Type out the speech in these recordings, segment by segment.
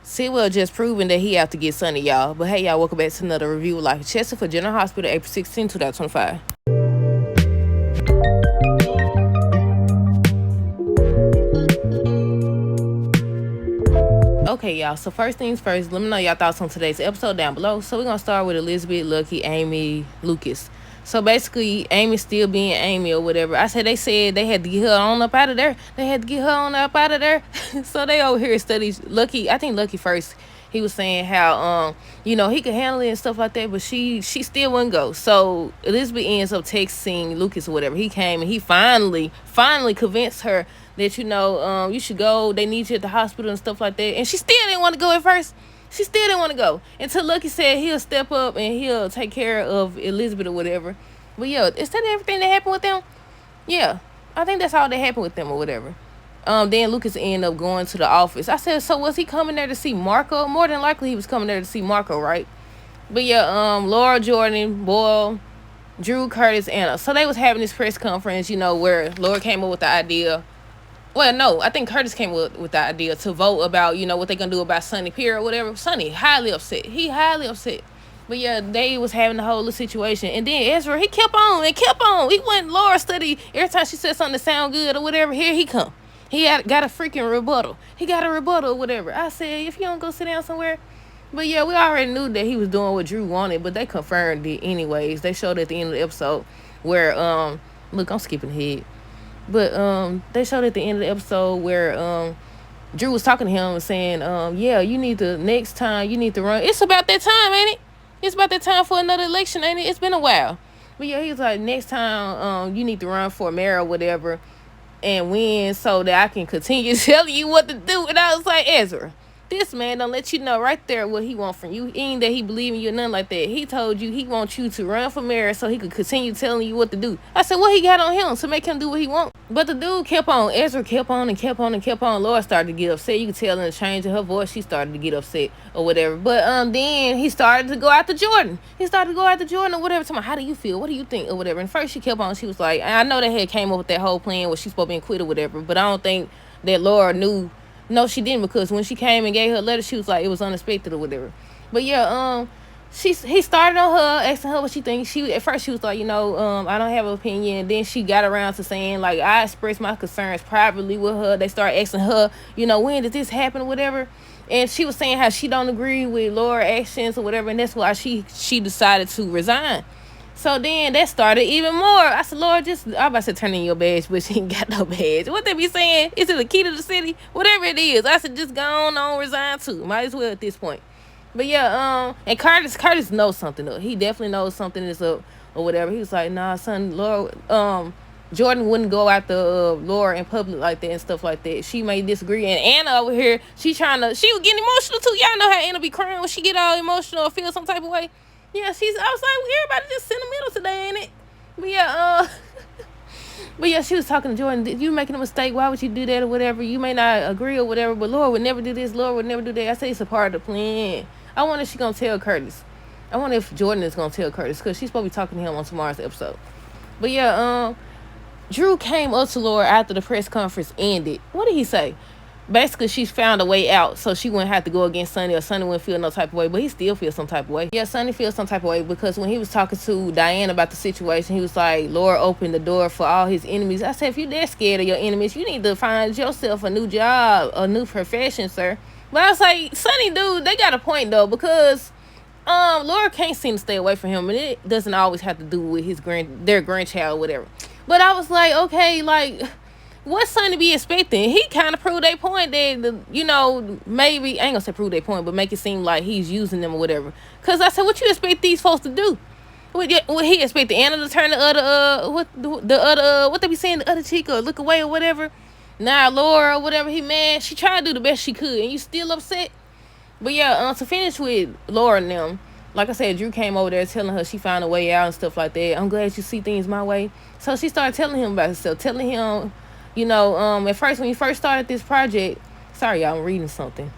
Sitwell just proving that he have to get Sonny, y'all. But hey, y'all, welcome back to another review of lchessica for General Hospital, April 16, 2025. Okay, y'all, so first things first, let me know y'all thoughts on today's episode down below. So we're going to start with Elizabeth, Lucky, Amy, Lucas. So basically, Amy still being Amy or whatever. They said they had to get her on up out of there. So they over here studies Lucky. I think Lucky first, he was saying how, he could handle it and stuff like that, but she still wouldn't go. So Elizabeth ends up texting Lucas or whatever. He came and he finally convinced her that, you should go. They need you at the hospital and stuff like that. And she still didn't want to go at first. She still didn't want to go until Lucky said he'll step up and he'll take care of Elizabeth or whatever. But yeah, is that everything that happened with them? Yeah, I think that's all that happened with them or whatever. Then Lucas ended up going to the office. I said, so was he coming there to see Marco? More than likely he was coming there to see Marco, right? But yeah, Laura, Jordan, Boyle, Drew, Curtis, Anna. So they was having this press conference, where Laura came up with the idea. Well, no, I think Curtis came with the idea to vote about, what they're going to do about Sonny Pierre or whatever. Sonny, highly upset. He highly upset. But yeah, they was having the whole little situation. And then Ezra, he kept on. He went Laura study. Every time she said something that sound good or whatever, here he come. He got a freaking rebuttal. He got a rebuttal or whatever. I said, if you don't go sit down somewhere. But yeah, we already knew that he was doing what Drew wanted, but they confirmed it anyways. They showed at the end of the episode where, look, I'm skipping ahead. But they showed at the end of the episode where Drew was talking to him and saying, next time you need to run. It's about that time, ain't it? It's about that time for another election, ain't it? It's been a while. But yeah, he was like, next time you need to run for mayor or whatever and win so that I can continue telling you what to do. And I was like, Ezra, this man don't let you know right there what he want from you. Ain't that he believe in you or nothing like that. He told you he wants you to run for mayor so he could continue telling you what to do. I said, what he got on him to make him do what he want? But the dude kept on. Ezra kept on. Laura started to get upset. You could tell in the change of her voice, she started to get upset or whatever. But then he started to go after Jordan. Or whatever. Talking about, how do you feel? What do you think? Or whatever. And first she kept on. She was like, I know they had came up with that whole plan where she's supposed to be quit or whatever. But I don't think that Laura knew. No, she didn't, because when she came and gave her letter, she was like, it was unexpected or whatever. But yeah, he started on her, asking her what she thinks. At first she was like, I don't have an opinion. And then she got around to saying, like, I expressed my concerns privately with her. They started asking her, when did this happen or whatever. And she was saying how she don't agree with Laura's actions or whatever, and that's why she decided to resign. So then that started even more. I said, Lord, I'm about to turn in your badge, but she ain't got no badge. What they be saying? Is it a key to the city? Whatever it is. I said, just go on, resign too. Might as well at this point. But yeah, and Curtis knows something up. He definitely knows something is up or whatever. He was like, nah, son, Laura, Jordan wouldn't go after Laura in public like that and stuff like that. She may disagree. And Anna over here, she was getting emotional too. Y'all know how Anna be crying when she get all emotional or feel some type of way. Yeah, I was like, everybody just sentimental today, ain't it? But yeah, but yeah, she was talking to Jordan. You making a mistake? Why would you do that or whatever? You may not agree or whatever, but Laura would never do this. Laura would never do that. I say it's a part of the plan. I wonder if she's gonna tell Curtis. I wonder if Jordan is gonna tell Curtis, because she's supposed to be talking to him on tomorrow's episode. But yeah, Drew came up to Laura after the press conference ended. What did he say? Basically, she found a way out so she wouldn't have to go against Sonny, or Sonny wouldn't feel no type of way, but he still feels some type of way. Yeah, Sonny feels some type of way because when he was talking to Diane about the situation, he was like, Laura opened the door for all his enemies. I said, if you're that scared of your enemies, you need to find yourself a new job, a new profession, sir. But I was like, Sonny, dude, they got a point, though, because Laura can't seem to stay away from him, and it doesn't always have to do with their grandchild or whatever. But I was like, okay, like, what's Sonny be expecting? He kind of proved their point that, maybe, I ain't gonna say prove their point, but make it seem like he's using them or whatever. Because I said, what you expect these folks to do? What he expect the Anna to turn the other, what they be saying, the other chick, or look away or whatever? Nah, Laura or whatever, he mad. She tried to do the best she could, and you still upset? But yeah, to finish with Laura and them, like I said, Drew came over there telling her she found a way out and stuff like that. I'm glad you see things my way. So she started telling him about herself, telling him, at first, when you first started this project, sorry, y'all, I'm reading something.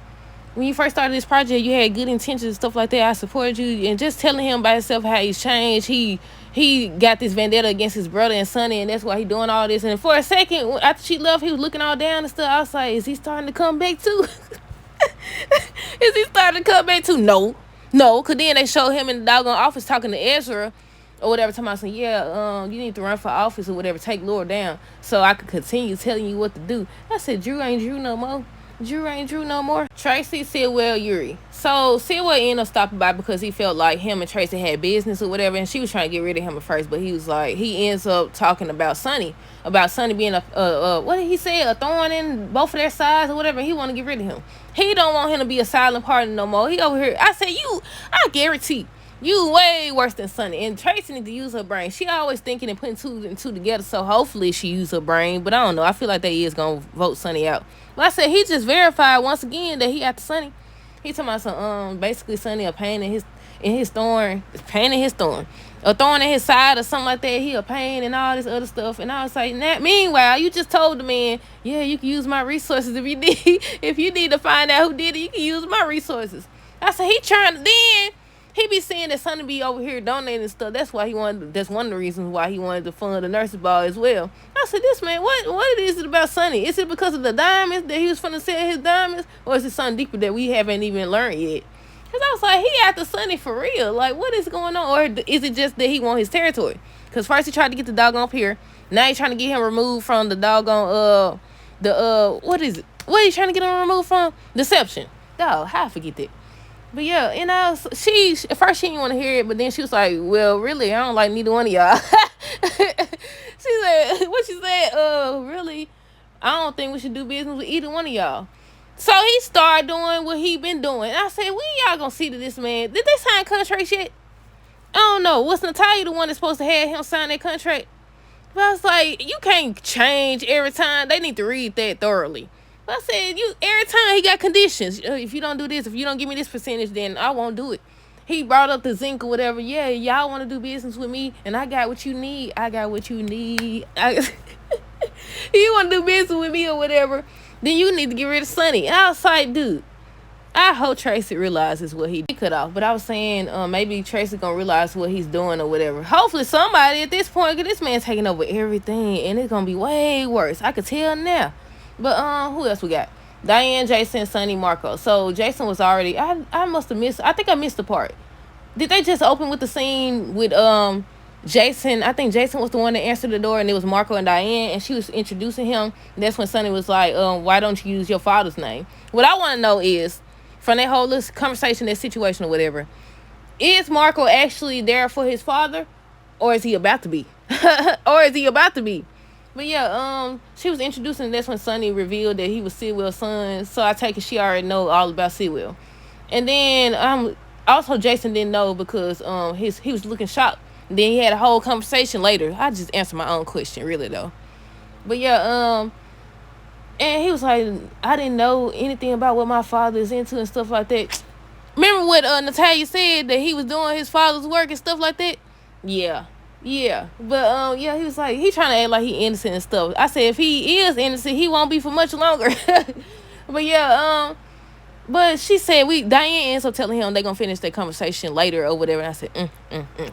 When you first started this project, you had good intentions and stuff like that. I supported you. And just telling him by himself how he's changed. He got this vendetta against his brother and Sonny, and that's why he doing all this. And for a second, after she left, he was looking all down and stuff. I was like, is he starting to come back too? Is part of the cutback too? No, cause then they show him in the doggone office talking to Ezra or whatever, talking about saying, yeah, you need to run for office or whatever, take Laura down so I could continue telling you what to do. I said, Drew ain't Drew no more. Drew ain't Drew no more. Tracy said, well, Yuri. So Sidwell ended up stopping by because he felt like him and Tracy had business or whatever, and she was trying to get rid of him at first, but he was like, he ends up talking about Sonny being what did he say, a thorn in both of their sides or whatever. He want to get rid of him. He don't want him to be a silent partner no more. He over here. I said, I guarantee you way worse than Sonny. And Tracy need to use her brain. She always thinking and putting two and two together, so hopefully she use her brain. But I don't know. I feel like they is going to vote Sonny out. But I said, he just verified once again that he after Sonny. He talking about some, basically Sonny a pain in his thorn. Pain in his thorn. A thorn in his side or something like that. He a pain and all this other stuff. And I was like, meanwhile, you just told the man, yeah, you can use my resources if you need. If you need to find out who did it, you can use my resources. I said, he trying to then. He be saying that Sonny be over here donating stuff. That's why he wanted. That's one of the reasons why he wanted to fund the nurses ball as well. I said, this man, what is it about Sonny? Is it because of the diamonds that he was finna sell his diamonds, or is it something deeper that we haven't even learned yet? Cause I was like, he after Sonny for real. Like, what is going on? Or is it just that he want his territory? Cause first he tried to get the doggone up here. Now he's trying to get him removed from the doggone what is it? What are you trying to get him removed from? Deception. Dog, how I forget that? But yeah, you know, she at first she didn't want to hear it, but then she was like, well, really, I don't like neither one of y'all. She said, what she said, really, I don't think we should do business with either one of y'all. So he started doing what he been doing. And I said, when y'all gonna see to this man? Did they sign contracts yet? I don't know. Was Natalia the one that's supposed to have him sign that contract? But I was like, you can't change every time. They need to read that thoroughly. I said, every time he got conditions. If you don't do this, if you don't give me this percentage, then I won't do it. He brought up the zinc or whatever. Yeah, y'all want to do business with me, and I got what you need. I got what you need. You want to do business with me or whatever, then you need to get rid of Sonny. And I was like, dude, I hope Tracy realizes what he cut off. But I was saying, maybe Tracy gonna realize what he's doing or whatever. Hopefully somebody at this point, because this man's taking over everything, and it's gonna be way worse. I could tell now. But who else we got? Diane, Jason, Sonny, Marco. So Jason was already. I must have missed. I think I missed the part. Did they just open with the scene with Jason? I think Jason was the one that answered the door, and it was Marco and Diane, and she was introducing him. And that's when Sonny was like, why don't you use your father's name? What I want to know is, from that whole little conversation, that situation or whatever, is Marco actually there for his father, or is he about to be? But yeah, she was introducing, and that's when Sonny revealed that he was Sidwell's son. So I take it she already know all about Sidwell. And then also Jason didn't know because he was looking shocked. And then he had a whole conversation later. I just answered my own question, really though. But yeah, and he was like, I didn't know anything about what my father is into and stuff like that. Remember what Natalia said, that he was doing his father's work and stuff like that? Yeah, but yeah, he was like, he trying to act like he innocent and stuff. I said, if he is innocent, he won't be for much longer. But yeah, but she said Diane ends up telling him they gonna finish their conversation later or whatever. And I said,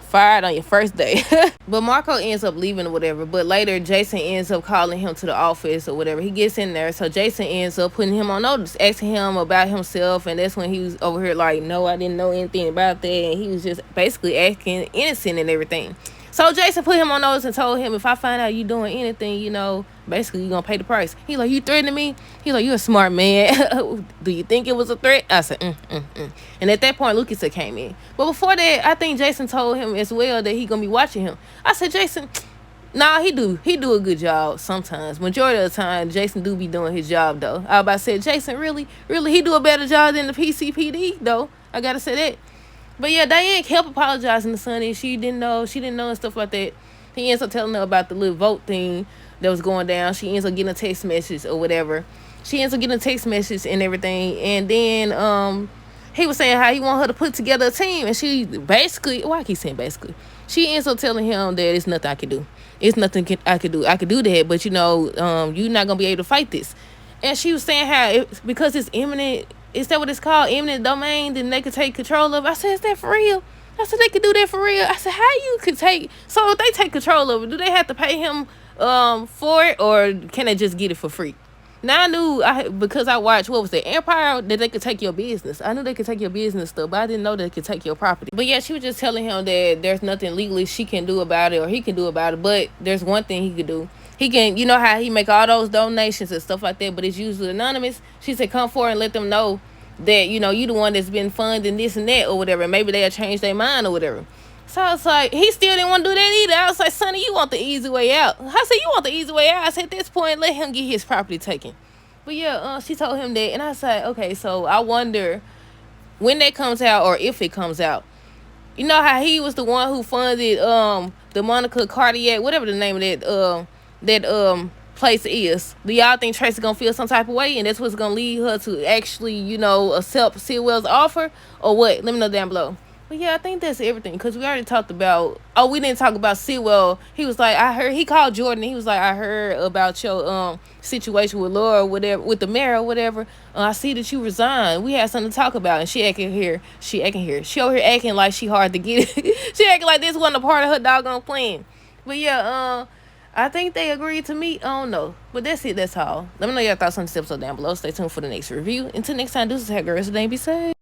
fired on your first day. But Marco ends up leaving or whatever. But later, Jason ends up calling him to the office or whatever. He gets in there, so Jason ends up putting him on notice, asking him about himself, and that's when he was over here like, no, I didn't know anything about that, and he was just basically acting innocent and everything. So Jason put him on notice and told him, if I find out you doing anything, you know, basically you're going to pay the price. He like, you threatening me? He like, you're a smart man. Do you think it was a threat? I said, And at that point, Lucas came in. But before that, I think Jason told him as well that he going to be watching him. I said, Jason, nah, he do a good job sometimes. Majority of the time, Jason do be doing his job, though. I was about to say, Jason, really, he do a better job than the PCPD, though. I got to say that. But yeah, Diane kept apologizing to Sonny. She didn't know and stuff like that. He ends up telling her about the little vote thing that was going down. She ends up getting a text message or whatever. She ends up getting a text message and everything. And then he was saying how he want her to put together a team. And she basically, I keep saying basically, she ends up telling him that it's nothing I can do. It's nothing I could do. I could do that, but you know, you're not going to be able to fight this. And she was saying how because it's imminent. Is that what it's called? Eminent domain? Then they could take control of it. I said, is that for real? I said, they could do that for real. I said, how you could take... So if they take control of it, do they have to pay him for it? Or can they just get it for free? Now I knew because I watched what was it, Empire, that they could take your business. I knew they could take your business stuff, but I didn't know they could take your property. But yeah, she was just telling him that there's nothing legally she can do about it or he can do about it. But there's one thing he could do. He can, you know how he make all those donations and stuff like that, but it's usually anonymous. She said, come forward and let them know that, you know, you the one that's been funding this and that or whatever. Maybe they'll change their mind or whatever. So I was like, he still didn't want to do that either. I was like, Sonny, you want the easy way out. I said, you want the easy way out. I said, at this point, let him get his property taken. But yeah, she told him that. And I said, okay, so I wonder when that comes out or if it comes out. You know how he was the one who funded the Monica Cardiac, whatever the name of that place is. Do y'all think Tracy gonna feel some type of way and that's what's gonna lead her to actually, you know, accept Sitwell's offer or what? Let me know down below. But yeah, I think that's everything because we already talked about. Oh, we didn't talk about Sitwell. He was like, I heard. He called Jordan. He was like, I heard about your situation with Laura, whatever, with the mayor, or whatever. I see that you resigned. We had something to talk about, and she acting here. She over here acting like she hard to get. She acting like this wasn't a part of her doggone plan. But yeah, I think they agreed to meet. I don't know, but that's it. That's all. Let me know your thoughts on this episode down below. Stay tuned for the next review. Until next time, this is how girls today be safe.